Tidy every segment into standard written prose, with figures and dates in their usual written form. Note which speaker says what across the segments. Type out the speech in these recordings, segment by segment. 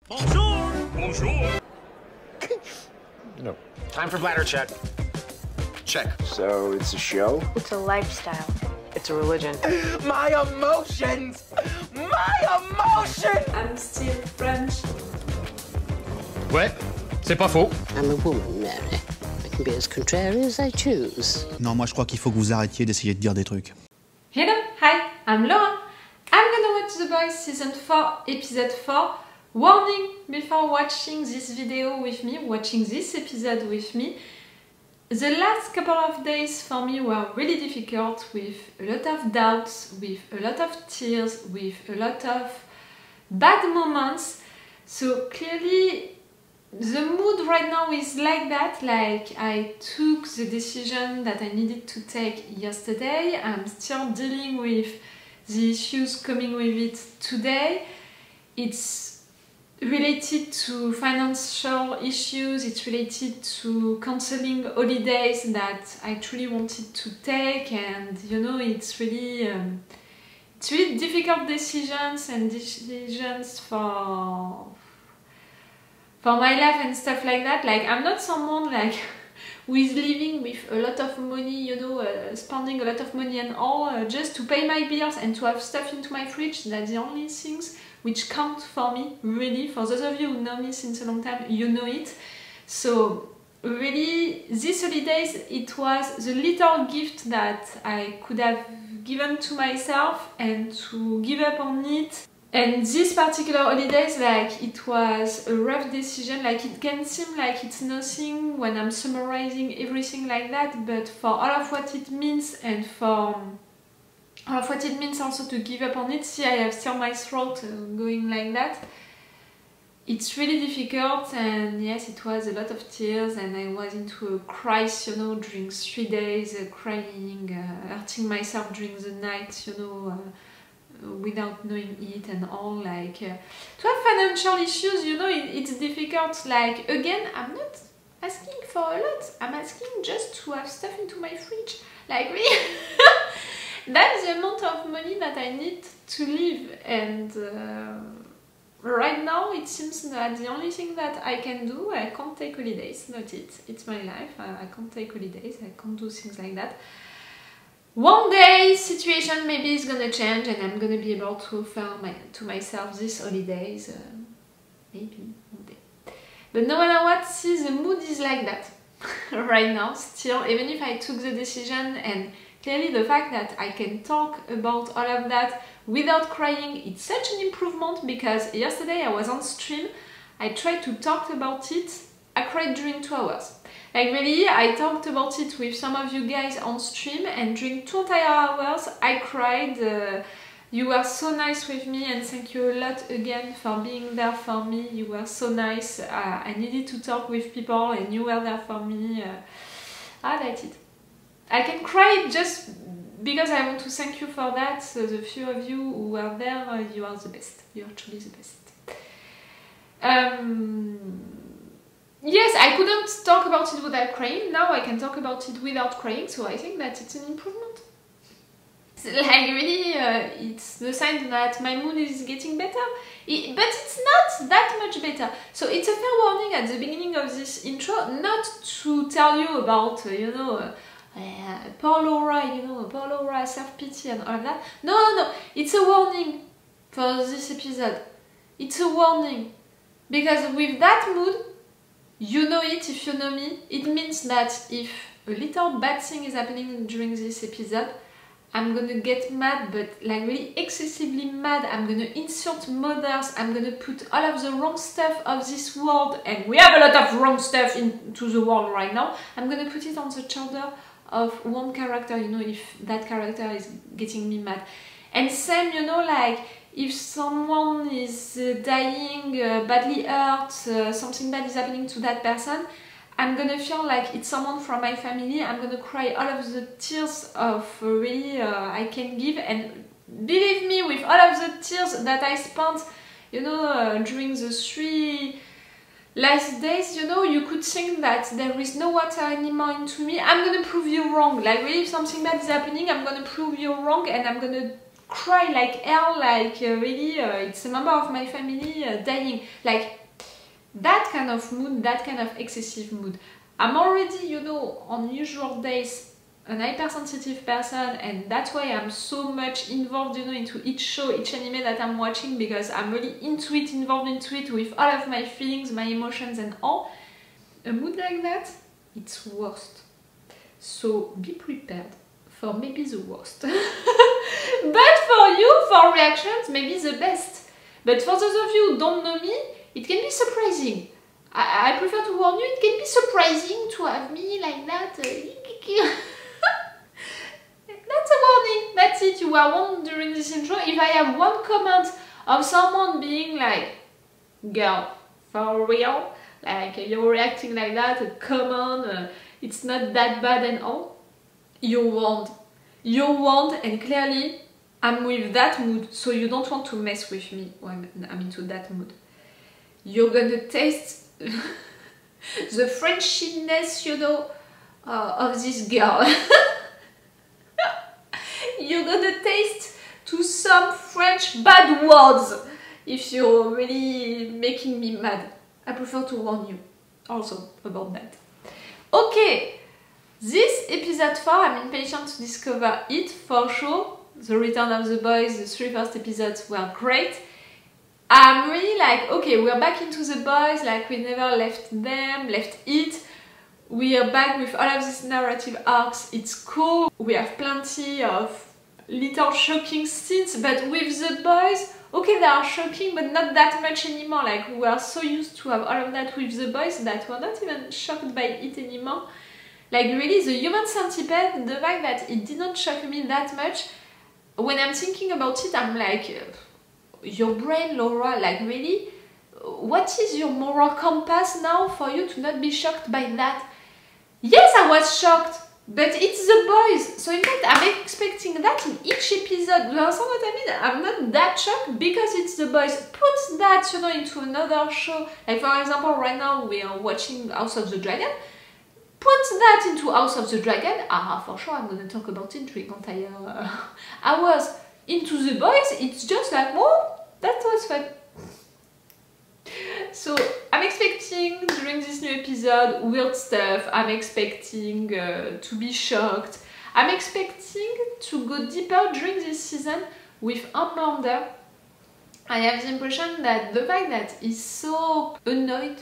Speaker 1: Bonjour! Bonjour!
Speaker 2: No. Time for bladder check.
Speaker 1: Check.
Speaker 2: So it's a show?
Speaker 3: It's a lifestyle.
Speaker 4: It's a religion.
Speaker 2: My emotions! My emotions!
Speaker 3: I'm still French.
Speaker 5: Ouais, c'est pas faux.
Speaker 6: I'm a woman, Mary. I can be as contrary as I choose.
Speaker 7: Non, moi je crois qu'il faut que vous arrêtiez d'essayer de dire des trucs.
Speaker 3: Hello, hi, I'm Laura. I'm gonna watch The Boys Season 4, Episode 4. Warning before watching this video with me, watching this episode with me. The last couple of days for me were really difficult, with a lot of doubts, with a lot of tears, with a lot of bad moments. So clearly the mood right now is like that, like I took the decision that I needed to take yesterday. I'm still dealing with the issues coming with it today. It's related to financial issues, it's related to cancelling holidays that I truly wanted to take, and you know, it's really difficult decisions for my life and stuff like that. Like, I'm not someone like who is living with a lot of money, you know, spending a lot of money and all just to pay my bills and to have stuff into my fridge. That's the only things which count for me, really. For those of you who know me since a long time, you know it. So really, these holidays, it was the little gift that I could have given to myself and to give up on it. And these particular holidays, like, it was a rough decision. Like, it can seem like it's nothing when I'm summarizing everything like that, but for all of what it means and for all of what it means also to give up on it, see, I have still my throat going like that. It's really difficult, and yes, it was a lot of tears, and I was into a crisis, you know, during 3 days, crying, hurting myself during the night, you know, without knowing it and all. Like, to have financial issues, you know, it's difficult. Like, again, I'm not asking for a lot, I'm asking just to have stuff into my fridge. Like, really? That's the amount of money that I need to live, and right now it seems that the only thing that I can do, I can't take holidays, not it. It's my life, I can't take holidays, I can't do things like that. One day, situation maybe is gonna change and I'm gonna be able to offer to myself these holidays, maybe one day. But no matter what, see, the mood is like that right now still, even if I took the decision, and clearly the fact that I can talk about all of that without crying, it's such an improvement, because yesterday I was on stream, I tried to talk about it, I cried during 2 hours. Like, really, I talked about it with some of you guys on stream, and during 2 entire hours I cried. You were so nice with me, and thank you a lot again for being there for me. You were so nice. I needed to talk with people and you were there for me. I liked it. I can cry just because I want to thank you for that. So the few of you who were there, you are the best. You are truly the best. Yes, I couldn't talk about it without crying. Now I can talk about it without crying, so I think that it's an improvement. Like, really, it's the sign that my mood is getting better. But it's not that much better. So it's a fair warning at the beginning of this intro, not to tell you about, you know, poor Laura, you know, poor Laura, self-pity and all of that. No, it's a warning for this episode. It's a warning. Because with that mood, you know it if you know me, it means that if a little bad thing is happening during this episode, I'm gonna get mad, but like really excessively mad. I'm gonna insult mothers, I'm gonna put all of the wrong stuff of this world, and we have a lot of wrong stuff into the world right now. I'm gonna put it on the shoulder of one character, you know, if that character is getting me mad. And same, you know, like, if someone is dying, badly hurt, something bad is happening to that person, I'm gonna feel like it's someone from my family. I'm gonna cry all of the tears of really I can give, and believe me, with all of the tears that I spent, you know, during the 3 last days, you know, you could think that there is no water anymore into me. I'm gonna prove you wrong. Like, really, if something bad is happening, I'm gonna prove you wrong, and I'm gonna cry like hell, like really it's a member of my family dying, like that kind of mood, that kind of excessive mood. I'm already, you know, on usual days an hypersensitive person, and that's why I'm so much involved, you know, into each show, each anime that I'm watching, because I'm really into it, involved into it with all of my feelings, my emotions and all. A mood like that, it's worst. So be prepared for maybe the worst. But for you, for reactions, maybe the best. But for those of you who don't know me, it can be surprising. I prefer to warn you, it can be surprising to have me like that. That's a warning, that's it, you are warned during this intro. If I have one comment of someone being like, girl, for real, like you're reacting like that, come on, it's not that bad and all, you're warned. You're warned, and clearly I'm with that mood, so you don't want to mess with me when I'm into that mood. You're gonna taste the Frenchiness, you know, of this girl. You're gonna taste to some French bad words if you're really making me mad. I prefer to warn you also about that. Okay, this episode 4, I'm impatient to discover it for sure. The Return of the Boys, the 3 first episodes were great. I'm really like, okay, we're back into the boys, like we never left them, left it. We are back with all of these narrative arcs, it's cool. We have plenty of little shocking scenes, but with the boys, okay, they are shocking, but not that much anymore. Like, we are so used to have all of that with the boys that we're not even shocked by it anymore. Like, really, the Human Centipede, the fact that it didn't shock me that much, when I'm thinking about it, I'm like, your brain, Laura, like, really? What is your moral compass now for you to not be shocked by that? Yes, I was shocked, but it's the boys. So in fact, I'm expecting that in each episode. You understand what I mean? I'm not that shocked because it's the boys. Put that, you know, into another show. Like, for example, right now we are watching House of the Dragon. Put that into House of the Dragon. Ah, for sure, I'm gonna talk about it during entire hours. Into the boys, it's just like, oh, that was fun. So I'm expecting during this new episode weird stuff. I'm expecting to be shocked. I'm expecting to go deeper during this season with Homelander. I have the impression that the fact that he's so annoyed,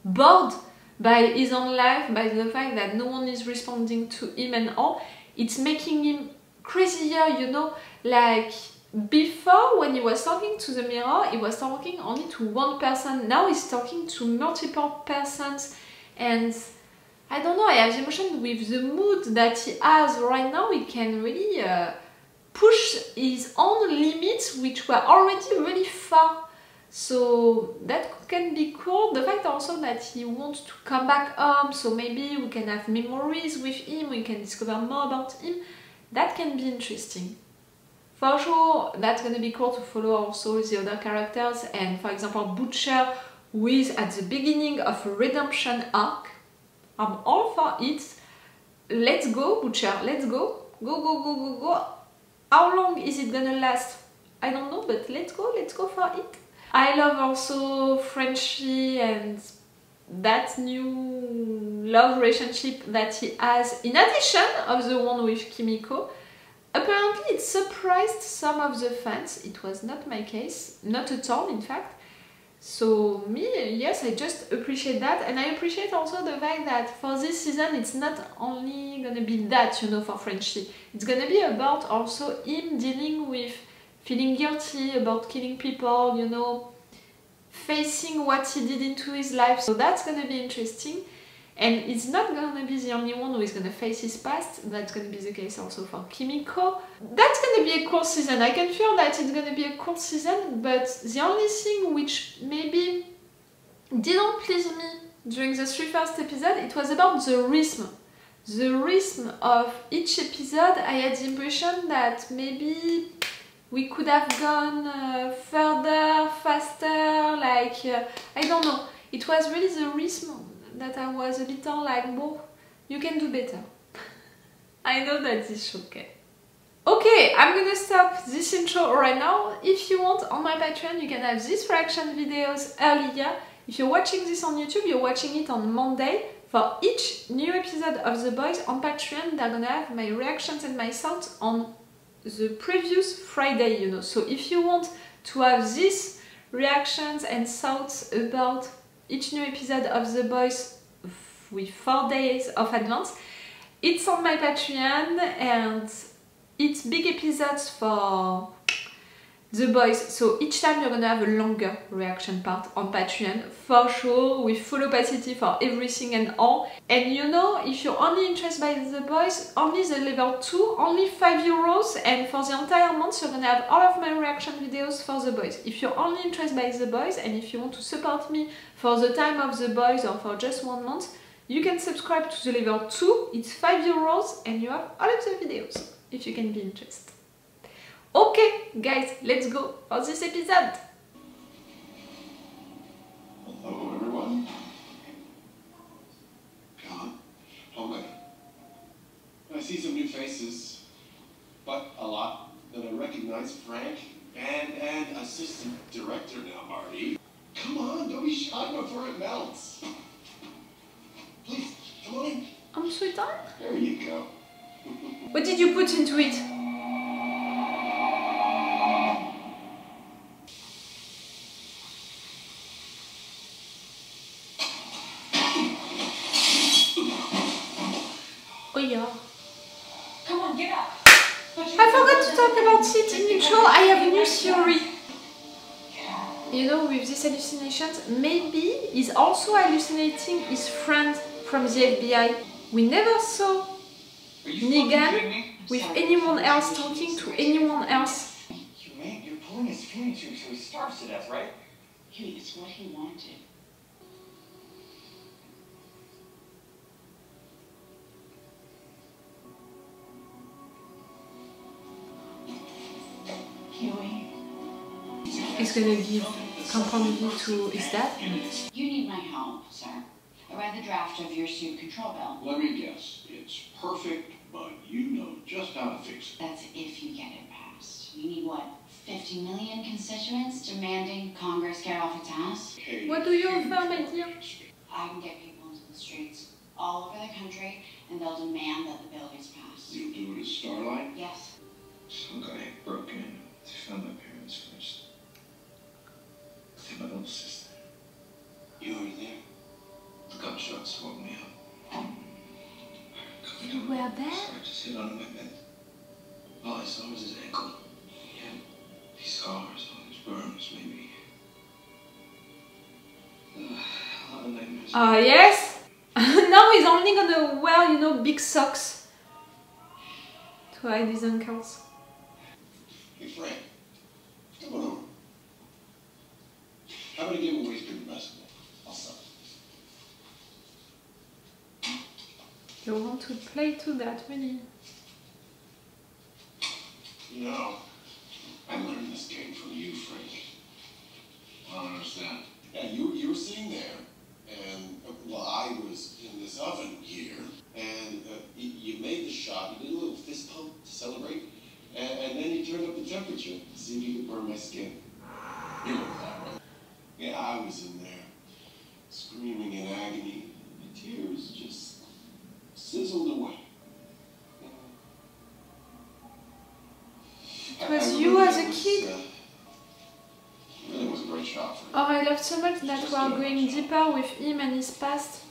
Speaker 3: bored by his own life, by the fact that no one is responding to him and all, it's making him crazier, you know, like before, when he was talking to the mirror, he was talking only to one person. Now he's talking to multiple persons, and I don't know, I have the impression with the mood that he has right now, he can really push his own limits, which were already really far. So that can be cool. The fact also that he wants to come back home, so maybe we can have memories with him, we can discover more about him. That can be interesting. For sure, that's gonna be cool to follow also the other characters, and for example Butcher, who is at the beginning of a redemption arc. I'm all for it. Let's go, Butcher, let's go. Go, go, go, go, go. How long is it gonna last? I don't know, but let's go for it. I love also Frenchie and that new love relationship that he has, in addition of the one with Kimiko. Apparently it surprised some of the fans. It was not my case, not at all in fact. So me, yes, I just appreciate that, and I appreciate also the fact that for this season it's not only gonna be that, you know, for Frenchie. It's gonna be about also him dealing with feeling guilty about killing people, you know, facing what he did into his life. So that's gonna be interesting. And it's not gonna be the only one who is gonna face his past. That's gonna be the case also for Kimiko. That's gonna be a cool season. I can feel that it's gonna be a cool season, but the only thing which maybe didn't please me during the 3 first episodes, it was about the rhythm. The rhythm of each episode. I had the impression that maybe we could have gone further, faster, like, I don't know. It was really the rhythm that I was a little like, well, you can do better. I know that this show can. Okay, I'm gonna stop this intro right now. If you want, on my Patreon you can have these reaction videos earlier. If you're watching this on YouTube, you're watching it on Monday. For each new episode of The Boys on Patreon, they're gonna have my reactions and my thoughts on the previous Friday, you know. So if you want to have these reactions and thoughts about each new episode of The Boys with 4 days of advance, it's on my Patreon, and it's big episodes for The Boys, so each time you're gonna have a longer reaction part on Patreon, for sure, with full opacity for everything and all. And you know, if you're only interested by The Boys, only the level 2, only €5, and for the entire month you're gonna have all of my reaction videos for The Boys. If you're only interested by The Boys, and if you want to support me for the time of The Boys or for just 1 month, you can subscribe to the level 2, it's €5, and you have all of the videos, if you can be interested. Okay, guys, let's go for this episode.
Speaker 4: Hello, everyone. Collin, Homelander. I see some new faces, but a lot that I recognize. Frank and assistant director now, Marty. Come on, don't be shy before it melts. Please, come on in.
Speaker 3: I'm sweetheart.
Speaker 4: There you go.
Speaker 3: What did you put into it? Oh yeah.
Speaker 8: Come on, get up.
Speaker 3: I forgot to talk about it in intro. I have a new theory. You know, with these hallucinations, maybe he's also hallucinating his friend from the FBI. We never saw Negan with anyone else talking to anyone else.
Speaker 8: You're pulling his feelings through so he starves to death, right?
Speaker 6: Hey, it's what he wanted. Huey,
Speaker 3: He's gonna give compromise to his dad.
Speaker 9: You need my help, sir. I read the draft of your suit control bill.
Speaker 4: Let me guess. It's perfect, but you know just how to fix it.
Speaker 9: That's if you get it passed. You need what? 50 million constituents demanding Congress get off its ass?
Speaker 4: Okay,
Speaker 3: What do you offer, my dear?
Speaker 9: I can get people into the streets all over the country, and they'll demand that the bill gets passed.
Speaker 4: You'll do it as Starlight?
Speaker 9: Yes.
Speaker 4: Some guy broke in. They found my parents first. Then my little sister. You were there. The gunshots woke me up.
Speaker 3: You were there?
Speaker 4: I started to sit on my bed. All I saw was his ankle. He had these scars on his burns, maybe. A lot of nightmares.
Speaker 3: Ah, yes? Now he's only gonna wear, you know, big socks to hide his ankles.
Speaker 4: Hey, Frank. Come on over. How about a game of waistcoat basketball? I'll stop.
Speaker 3: You want to play to that, really?
Speaker 4: You know, I learned this game from you, Frank. I don't understand. Yeah, you were sitting there, and, well, I was in this oven here, and you made the shot, you did a little fist pump to celebrate, and then you turned up the temperature to see if you could burn my skin. You know that, right? Yeah, I was in there, screaming in agony. The tears just sizzled away.
Speaker 3: It was you as a kid.
Speaker 4: Really was a great shot for you.
Speaker 3: Oh, I love so much that we are going deeper with him and his past.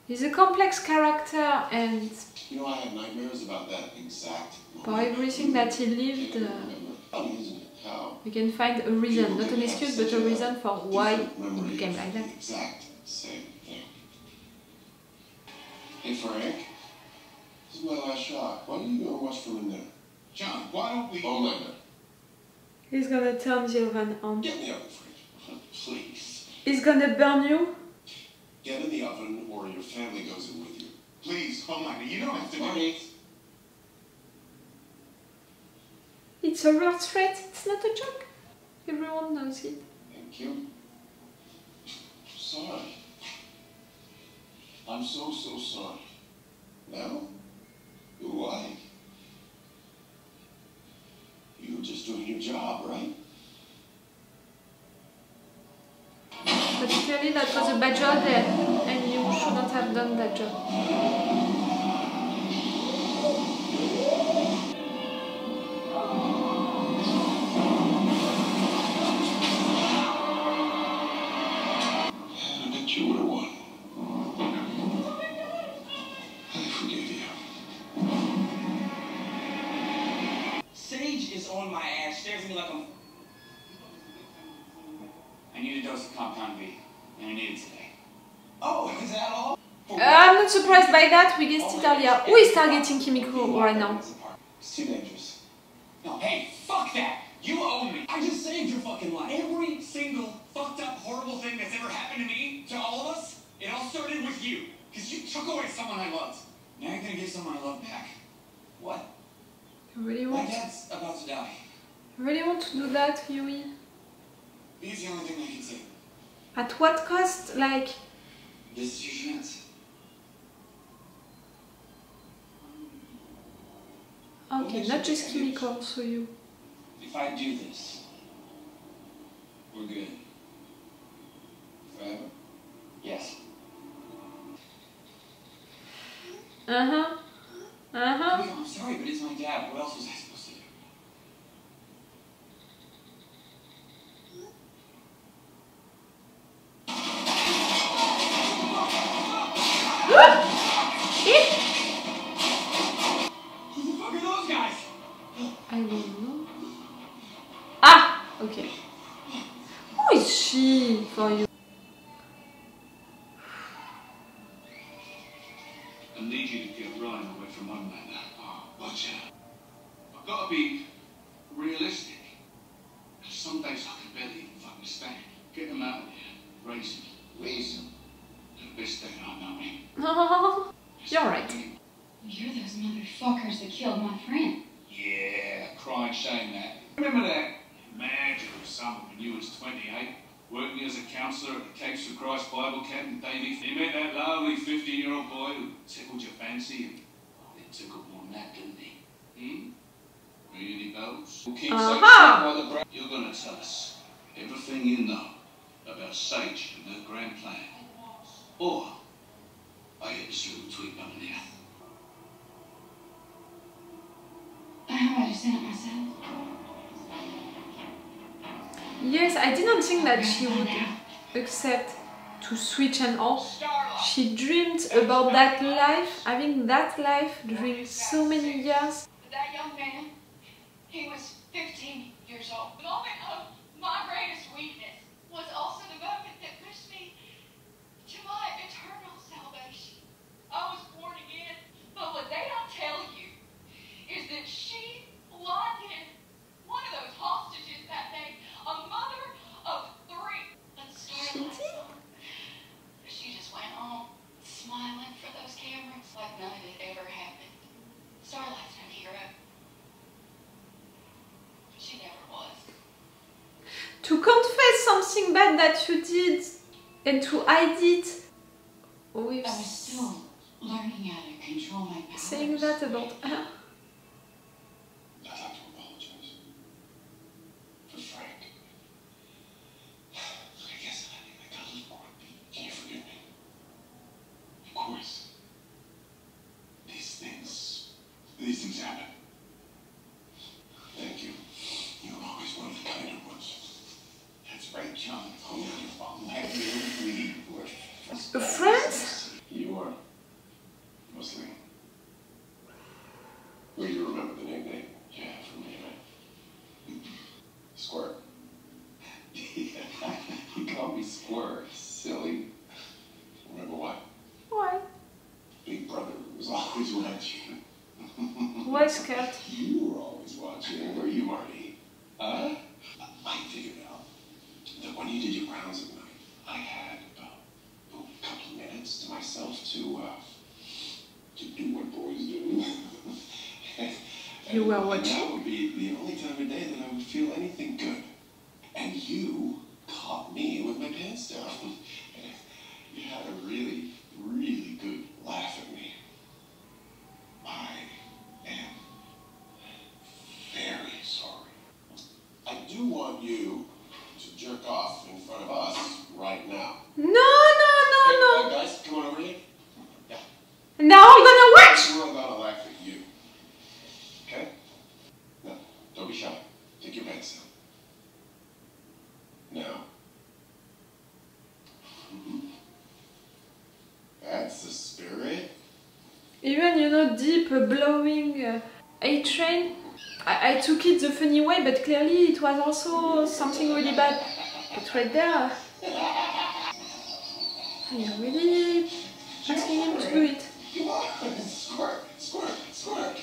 Speaker 3: He's a complex character, and
Speaker 4: You know, I had nightmares about that exact moment.
Speaker 3: for everything that he lived,
Speaker 4: Funny, isn't it? How
Speaker 3: we can find a reason, not an excuse, but a reason for why
Speaker 4: different
Speaker 3: he
Speaker 4: memory
Speaker 3: became
Speaker 4: of
Speaker 3: like
Speaker 4: the
Speaker 3: that.
Speaker 4: exact same thing. Hey, Frank. This is my last shot. Why don't you go and watch from in there? John, why don't we... Homelander.
Speaker 3: He's gonna turn the oven on.
Speaker 4: Get in the oven, Frank. Please.
Speaker 3: He's gonna burn you.
Speaker 4: Get in the oven or your family goes in with you.
Speaker 1: Please, Homelander, you don't have to do
Speaker 4: Marty.
Speaker 3: It's a real threat, it's not a joke. Everyone knows it.
Speaker 4: Thank you. Sorry. I'm so sorry. Now, Why? You were just doing your job, right?
Speaker 3: But clearly that was a bad job there, and you shouldn't have done that job.
Speaker 4: I bet you would have won. I forgive you.
Speaker 8: Sage is on my ass, stares at me like I'm...
Speaker 1: I need a dose of compound V, and I need it today.
Speaker 8: Oh, is that all?
Speaker 3: I'm not surprised by that, we guessed it earlier. Who is targeting Kimiko right now?
Speaker 8: It's too dangerous. No, hey, fuck that! You owe me! I just saved your fucking life. Every single fucked up, horrible thing that's ever happened to me, to all of us, it all started with you. Because you took away someone I loved. Now you're gonna get someone I love back. What?
Speaker 3: You really
Speaker 8: My
Speaker 3: want?
Speaker 8: dad's about to die.
Speaker 3: You really want to do that, Yui?
Speaker 8: He's the only thing I can say.
Speaker 3: At what cost? Like,
Speaker 8: This is your chance.
Speaker 3: okay, not just Kimiko, also you.
Speaker 8: If I do this, we're good. Forever? Yes.
Speaker 3: Uh-huh. Uh-huh.
Speaker 8: I'm sorry, but it's my dad. What else was I supposed to do? Who the fuck are those guys?
Speaker 3: I don't know. Ah! Okay. Who is she for you?
Speaker 4: I need you to get Ryan away from Homelander. Oh, watch out. I've got to be realistic. Some days I can barely even fucking stand. Get him out of here. Raise him. Raise him. The best day I know him.
Speaker 3: Oh, you're right.
Speaker 9: You're those motherfuckers that killed my friend.
Speaker 4: Yeah, crying shame that. Remember that magical summer when you was 28, working as a counsellor at the Capes for Christ Bible Camp in Davie? You met that lovely 15-year-old boy who tickled your fancy, and it tickled more than that, didn't he? Hmm? Really, Bells? We'll keep You're gonna tell us everything you know about Sage and her grand plan. Or I hit the string between them and the other.
Speaker 9: How about I just did it myself?
Speaker 3: Yes, I didn't think that she would accept to switch and all. She dreamed about that life, having that life during so many years.
Speaker 9: That young man, he was 15 years old. The moment of my greatest weakness was also the moment that pushed me to my eternal salvation. I was born again, but what they don't tell you is that she blinded one of those hostages that day, a mother of 3. And Starlight, she just went on smiling for those cameras like none of it ever happened. Starlight's no hero. She never was.
Speaker 3: To confess something bad that you did and to hide it with
Speaker 9: I was still learning how to control my powers.
Speaker 3: saying that about her.
Speaker 4: I'd like to apologize for Frank. I guess I got a little grumpy. Can you forgive me? Of course. These things happen. Thank you. You were always one of the kinder ones. That's right, John. Oh, your father. We were
Speaker 3: A friend?
Speaker 4: You are. Mostly. Well, you remember the nickname you had for me, right? Squirt. You called me Squirt. Silly. Remember why?
Speaker 3: Why?
Speaker 4: Big brother was always watching.
Speaker 3: Why scared?
Speaker 4: You were always watching. Were you, Marty? Huh? I figured out that when you did your rounds at night, I had a couple of minutes to myself to do what boys do.
Speaker 3: You were
Speaker 4: And
Speaker 3: watching?
Speaker 4: that would be the only time of day that I would feel anything good. And you caught me with my pants down. You had a really, really good laugh at me. I
Speaker 3: you know, deep, blowing A-train. I took it the funny way, but clearly it was also something really bad. But right there, are you really asking him to do it?
Speaker 4: Come on, squirt, squirt, squirt.